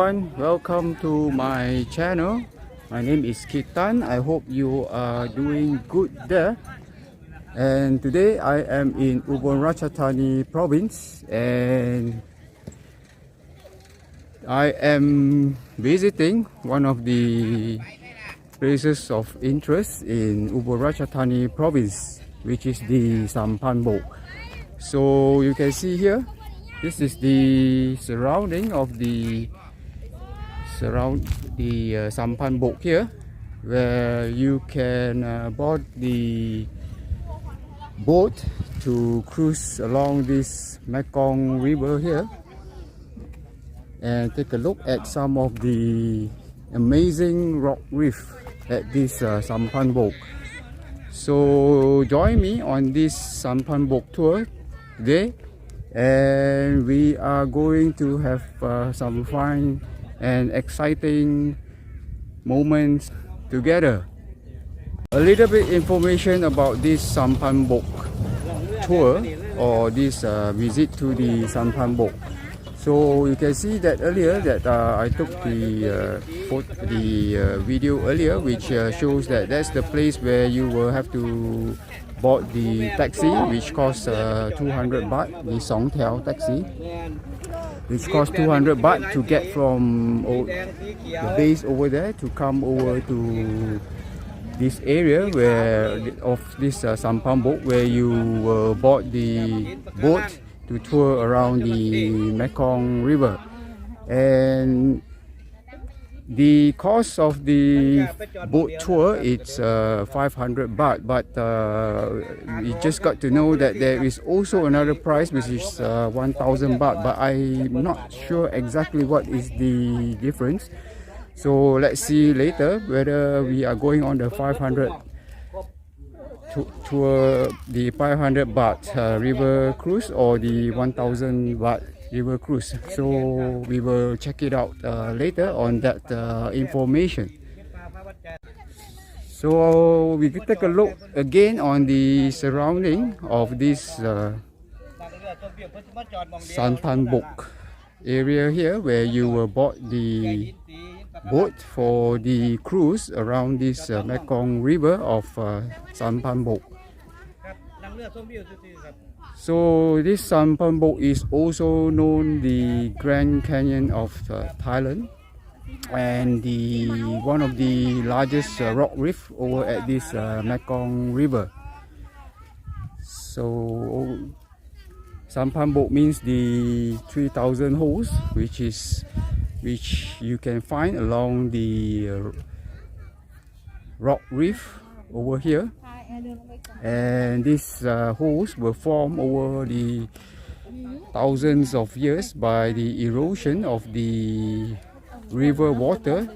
everyone, welcome to my channel. My name is Kitan. I hope you are doing good there. And today I am in Ubon Ratchathani province and I am visiting one of the places of interest in Ubon Ratchathani province, which is the Phan Bok. So you can see here, this is the surrounding of the Phan Bok here, where you can board the boat to cruise along this Mekong River here and take a look at some of the amazing rock reef at this Phan Bok. So join me on this Phan Bok tour today, and we are going to have some fun and exciting moments together. A little bit information about this Phan Bok tour or this visit to the Phan Bok. So you can see that earlier that I took the video earlier, which shows that that's the place where you will have to board the taxi, which costs 200 baht, the songtheaw taxi, which costs 200 baht to get from the base over there to come over to this area where of this Phan Bok, where you will board the boat to tour around the Mekong River. And the cost of the boat tour, it's 500 baht, but we just got to know that there is also another price which is 1000 baht, but I'm not sure exactly what is the difference. So let's see later whether we are going on the 500 tour, the 500 baht river cruise, or the 1000 baht river cruise. So we will check it out later on that information. So we can take a look again on the surrounding of this Phan Bok area here, where you will board the boat for the cruise around this Mekong River of Phan Bok. So this Phan Bok is also known the Grand Canyon of Thailand, and one of the largest rock reef over at this Mekong River. So Phan Bok means the 3,000 holes, which you can find along the rock reef over here. And these holes were formed over the thousands of years by the erosion of the river water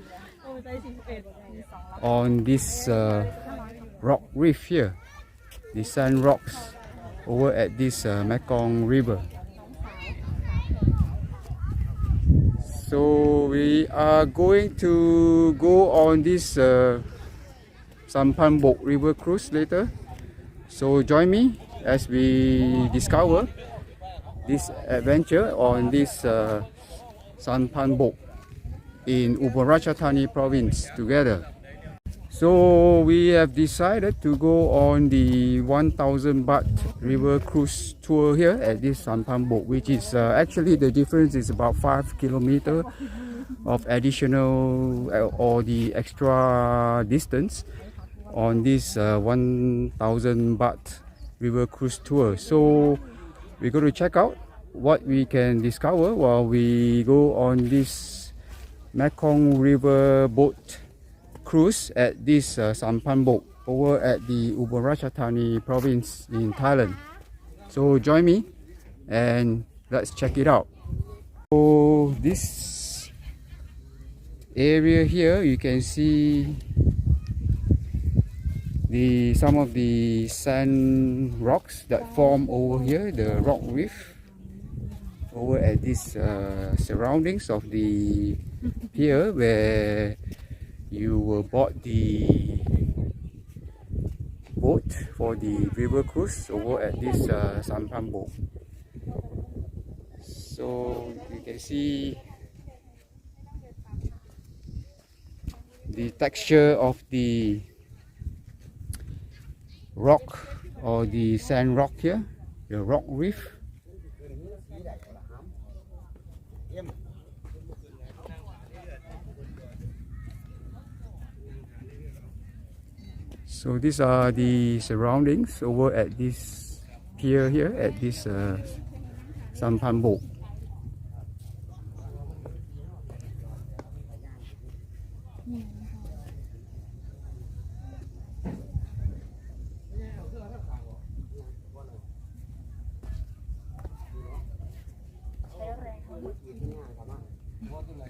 on this rock reef here, the sand rocks over at this Mekong River. So we are going to go on this Phan Bok river cruise later. So join me as we discover this adventure on this Phan Bok in Ubon Ratchathani province together. So we have decided to go on the 1000 baht river cruise tour here at this Phan Bok, which is actually the difference is about 5 kilometers of additional or the extra distance on this 1000 baht river cruise tour. So we're going to check out what we can discover while we go on this Mekong River boat cruise at this Phan Bok over at the Ubon Ratchathani province in Thailand. So join me and let's check it out. So this area here, you can see some of the sand rocks that form over here, the rock reef over at this surroundings of the pier where you will board the boat for the river cruise over at this Phan Bok. So you can see the texture of the rock or the sand rock here, the rock reef. So these are the surroundings over at this pier here at this Phan Bok.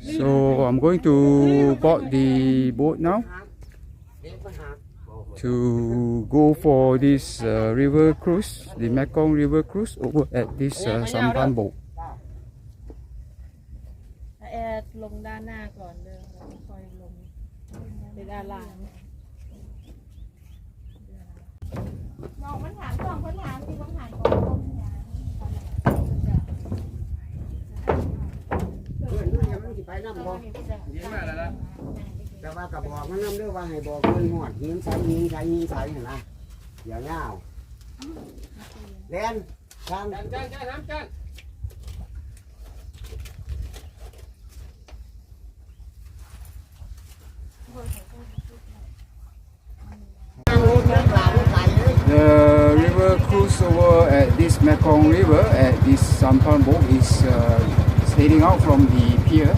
So I'm going to board the boat now to go for this river cruise, the Mekong River cruise over at this Phan Bok. แอดลงด้านหน้าก่อนเด้อแล้วก็ค่อยลงไปด้านหลังน้องมันถาม2คนถามที่ต้องถามก่อนไปน้ำบ่แต่ว่ากับบอกมันน้ำด้วยว่าให้บอกเงินหมดหินใส่หินใส่หินใส่เห็นไหมเดี๋ยวเงาเล่นทางกัน The river cruise over at this Mekong River at this Phan Bok is heading out from the pier.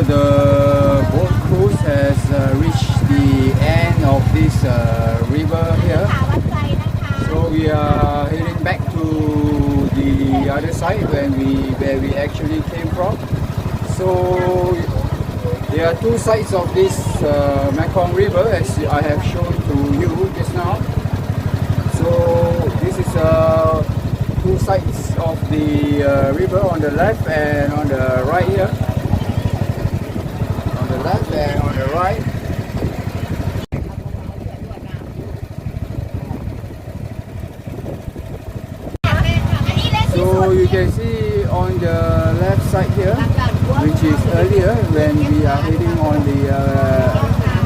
the boat cruise has reached the end of this river here. So we are heading back to the other side where we actually came from. So there are two sides of this Mekong River, as I have shown to you just now. So this is two sides of the river, on the left and on the right here. On the left and on the right. So you can see on the left side here, which is earlier when we are heading on the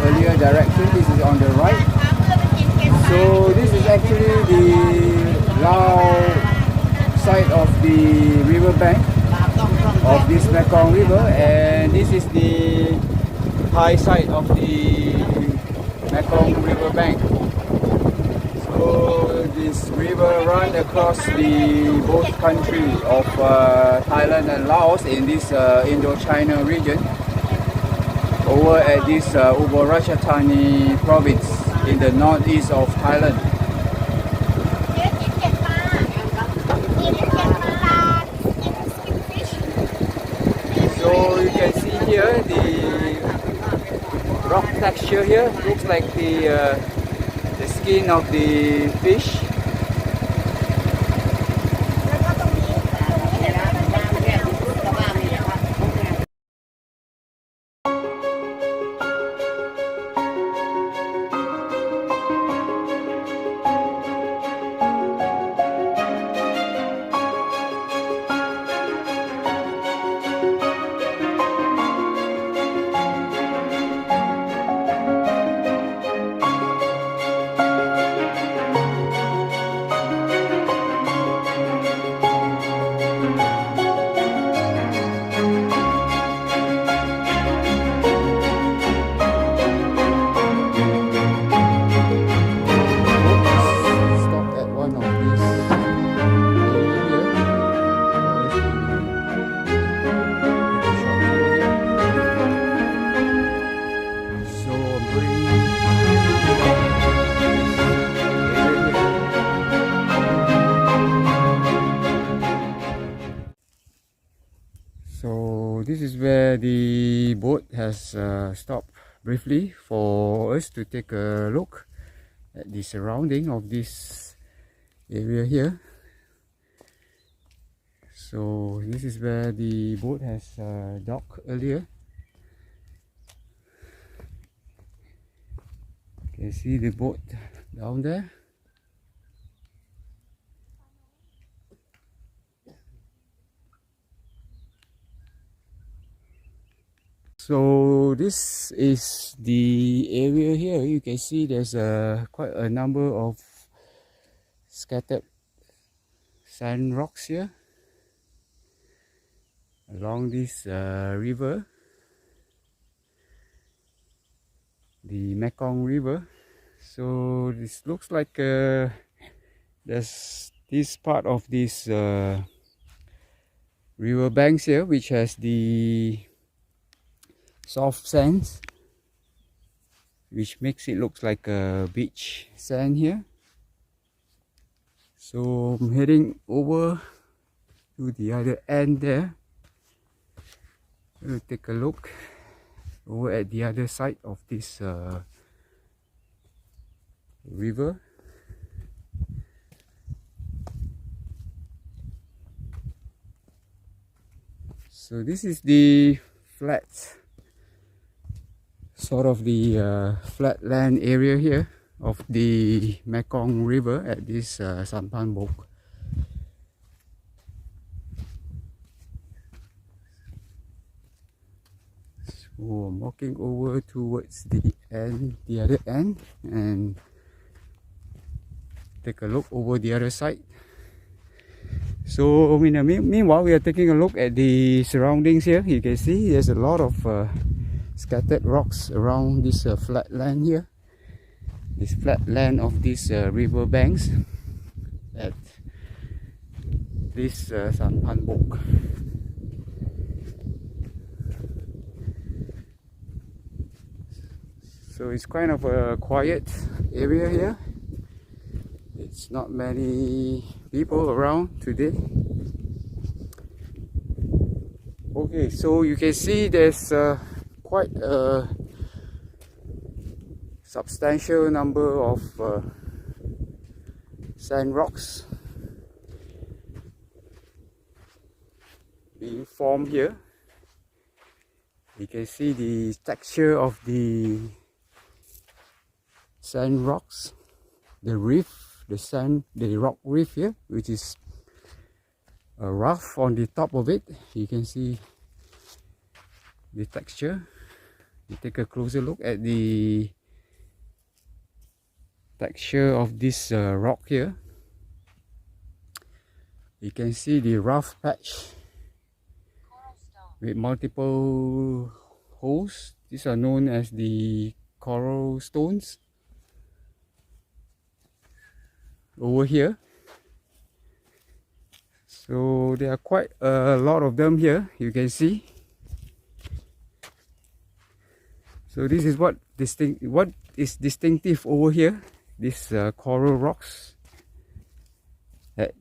earlier direction. This is on the right. So this is actually the Lao side of the river bank of this Mekong River, and this is the Thai side of the Mekong River bank. So this river runs across the both country of Thailand and Laos in this Indochina region, over at this Ubon Ratchathani province in the northeast of Thailand. So you can see here the rock texture here looks like the skin of the fish. So this is where the boat has stopped briefly for us to take a look at the surrounding of this area here. So this is where the boat has docked earlier. You can see the boat down there. So this is the area here. You can see there's quite a number of scattered sand rocks here along this river, the Mekong River. So this looks like there's this part of this river banks here which has the soft sands, which makes it look like a beach sand here. So I'm heading over to the other end there. We'll take a look over at the other side of this river. So this is the flat, sort of the flatland area here of the Mekong River at this Phan Bok. So I'm walking over towards the other end, and take a look over the other side. So meanwhile, we are taking a look at the surroundings here. You can see there's a lot of scattered rocks around this flat land here, this flat land of these river banks at this Phan Bok. So it's kind of a quiet area here. It's not many people around today. Okay, so you can see there's quite a substantial number of sand rocks being formed here. You can see the texture of the sand rocks, the reef, the rock reef here, which is rough on the top of it. You can see the texture. You take a closer look at the texture of this rock here. You can see the rough patch with multiple holes. These are known as the coral stones over here. So there are quite a lot of them here, you can see. So this is what is distinctive over here, these coral rocks at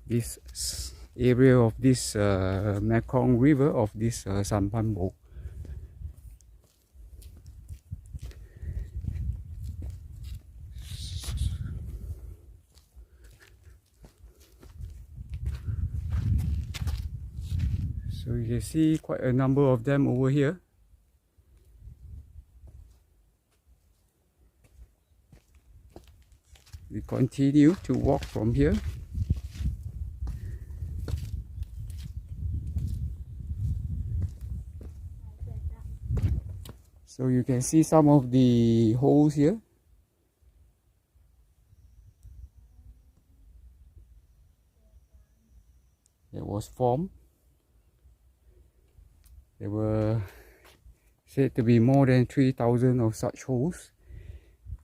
this area of this Mekong River of this Phan Bok. So you can see quite a number of them over here. We continue to walk from here. So you can see some of the holes here. That was formed. There were said to be more than 3,000 of such holes,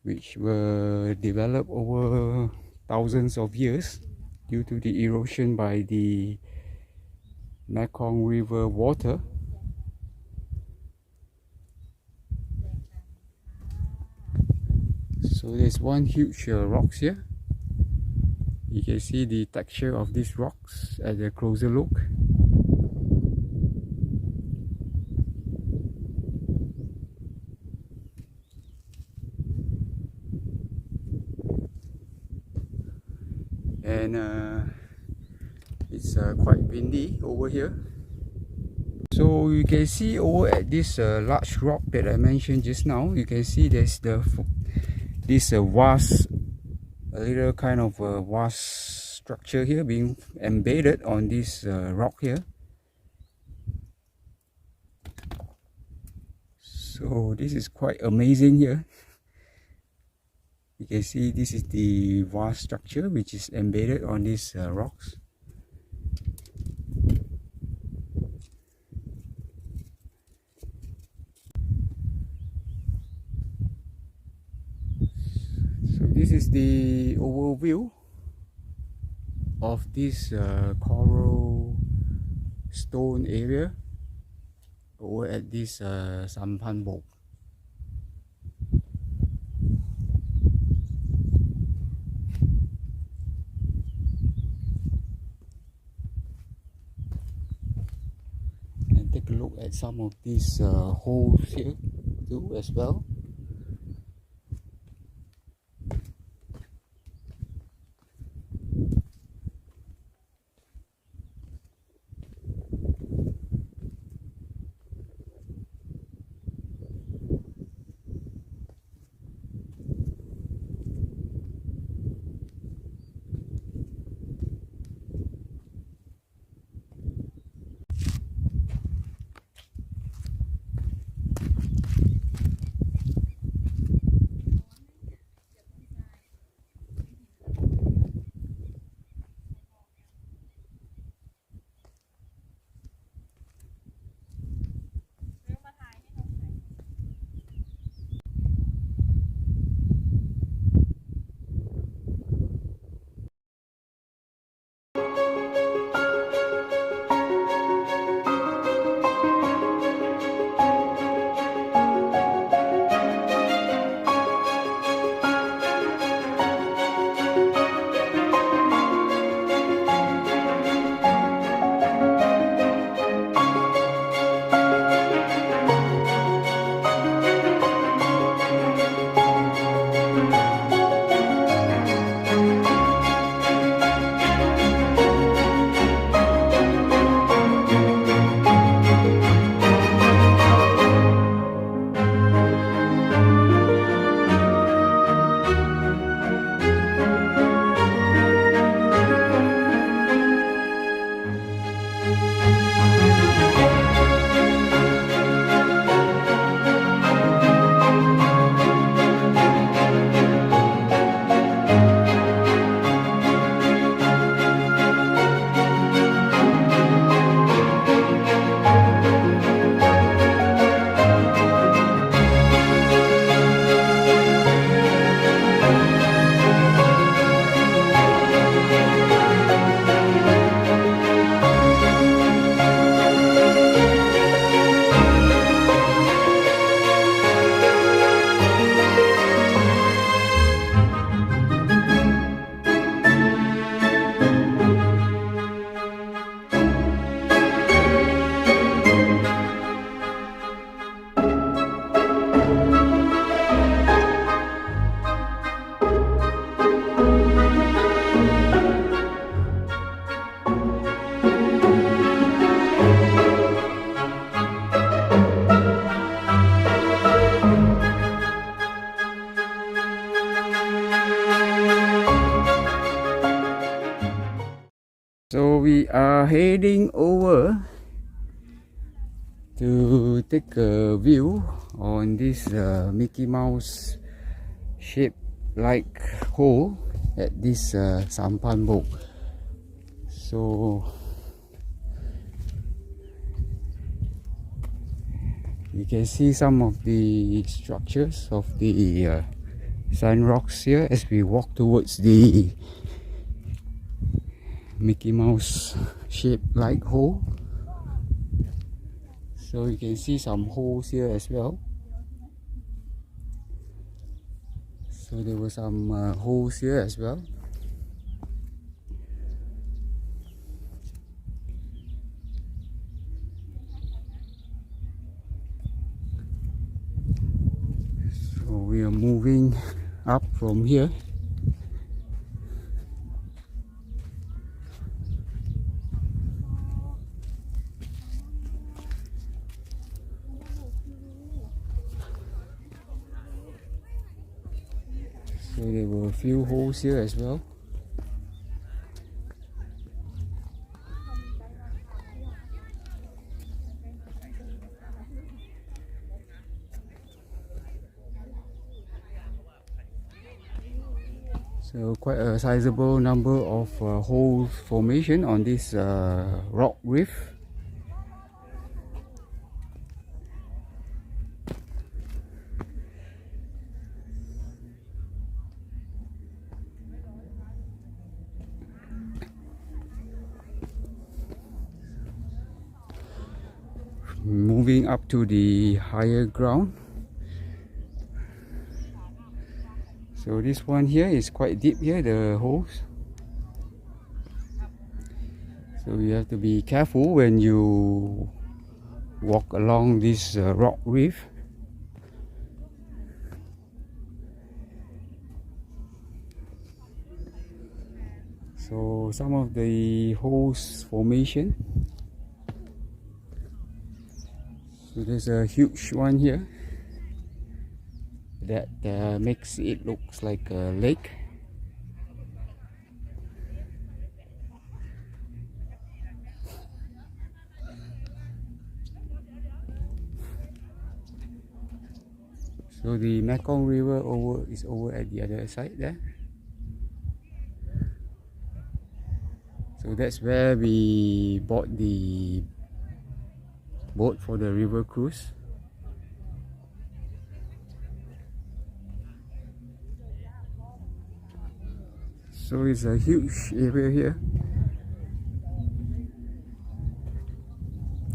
which were developed over thousands of years due to the erosion by the Mekong River water. So there's one huge rocks here. You can see the texture of these rocks at a closer look. And it's quite windy over here. So you can see over at this large rock that I mentioned just now, you can see there's this vast, a little kind of vast structure here being embedded on this rock here. So this is quite amazing here. You can see this is the vast structure which is embedded on these rocks. So this is the overview of this coral stone area over at this Phan Bok. And take a look at some of these holes here too as well. we are heading over to take a view on this Mickey Mouse shaped like hole at this Phan Bok. So you can see some of the structures of the sand rocks here as we walk towards the Mickey Mouse shaped like hole. So you can see some holes here as well. So there were some holes here as well. So we are moving up from here. So there were a few holes here as well. So quite a sizable number of hole formation on this rock reef. Moving up to the higher ground. So this one here is quite deep here, the holes. So you have to be careful when you walk along this rock reef. So some of the holes formation. So there's a huge one here that makes it looks like a lake. So the Mekong River is over at the other side there. So that's where we bought the boat for the river cruise. So it's a huge area here.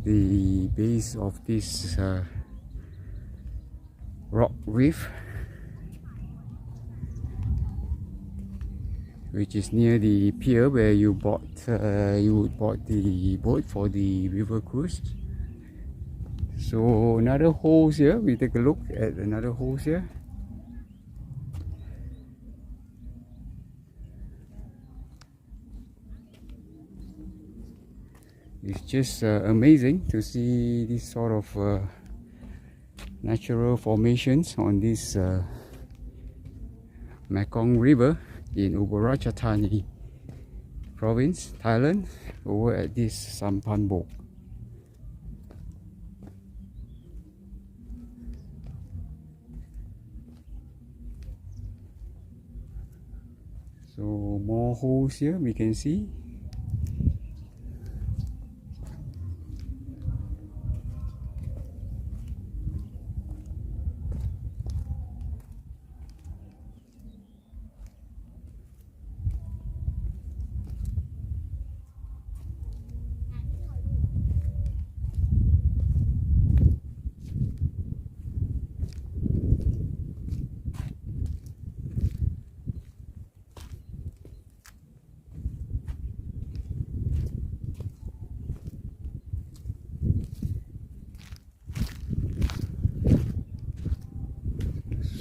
The base of this rock reef, which is near the pier where you would bought the boat for the river cruise. So another holes here, we take a look at another holes here. It's just amazing to see this sort of natural formations on this Mekong River in Ubon Ratchathani province, Thailand, over at this Phan Bok. So more holes here we can see.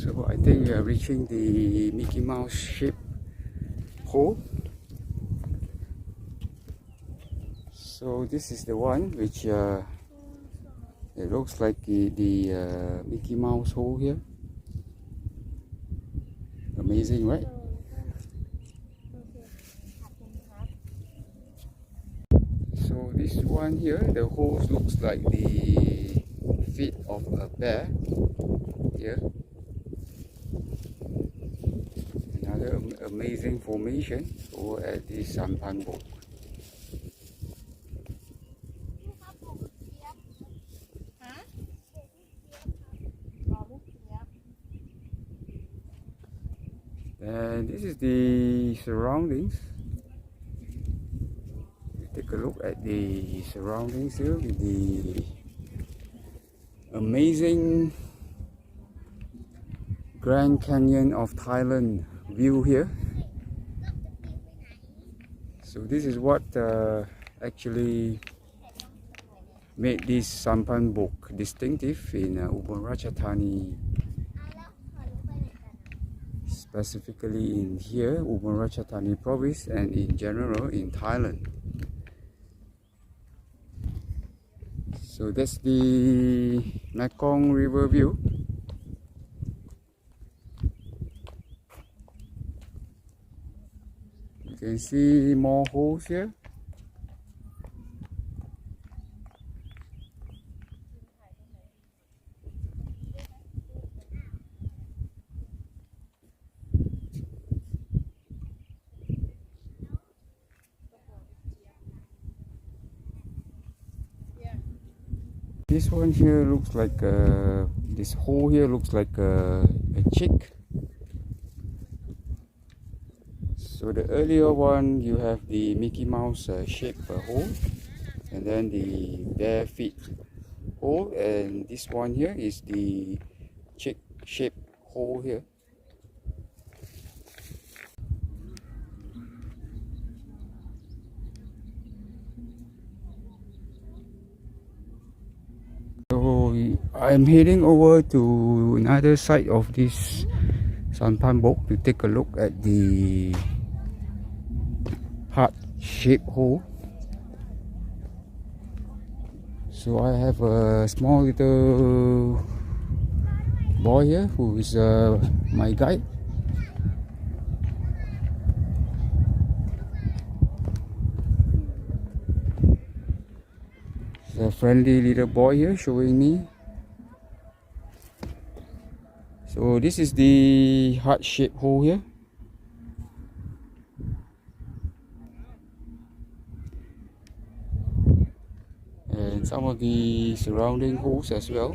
So I think we are reaching the Mickey Mouse shaped hole. So this is the one which it looks like the Mickey Mouse hole here. Amazing, right? So this one here, the holes looks like the feet of a bear here. Another amazing formation over at this Phan Bok. And this is the surroundings. Take a look at the surroundings here with the amazing Grand Canyon of Thailand view here. So this is what actually made this Phan Bok distinctive in Ubon Ratchathani, specifically in here, Ubon Ratchathani province, and in general in Thailand. So that's the Mekong River view. You can see more holes here. This one here looks like this hole here looks like a chick. So the earlier one, you have the Mickey Mouse shape hole, and then the bare feet hole, and this one here is the chick shape hole here. So I'm heading over to another side of this Phan Bok to take a look at the heart-shaped hole. So I have a small little boy here who is my guide. A friendly little boy here showing me. So this is the heart-shaped hole here. And some of the surrounding holes as well.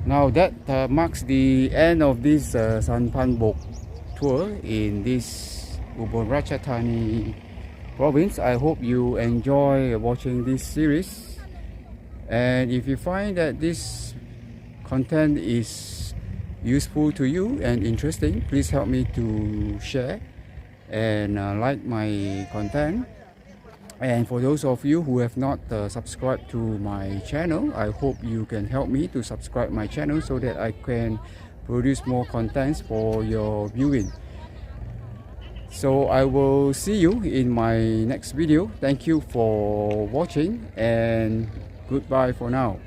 Now that marks the end of this Phan Bok tour in this Ubon Ratchathani province. I hope you enjoy watching this series, and if you find that this content is useful to you and interesting, please help me to share and like my content. And for those of you who have not subscribed to my channel, I hope you can help me to subscribe my channel so that I can produce more contents for your viewing. So I will see you in my next video. Thank you for watching, and goodbye for now.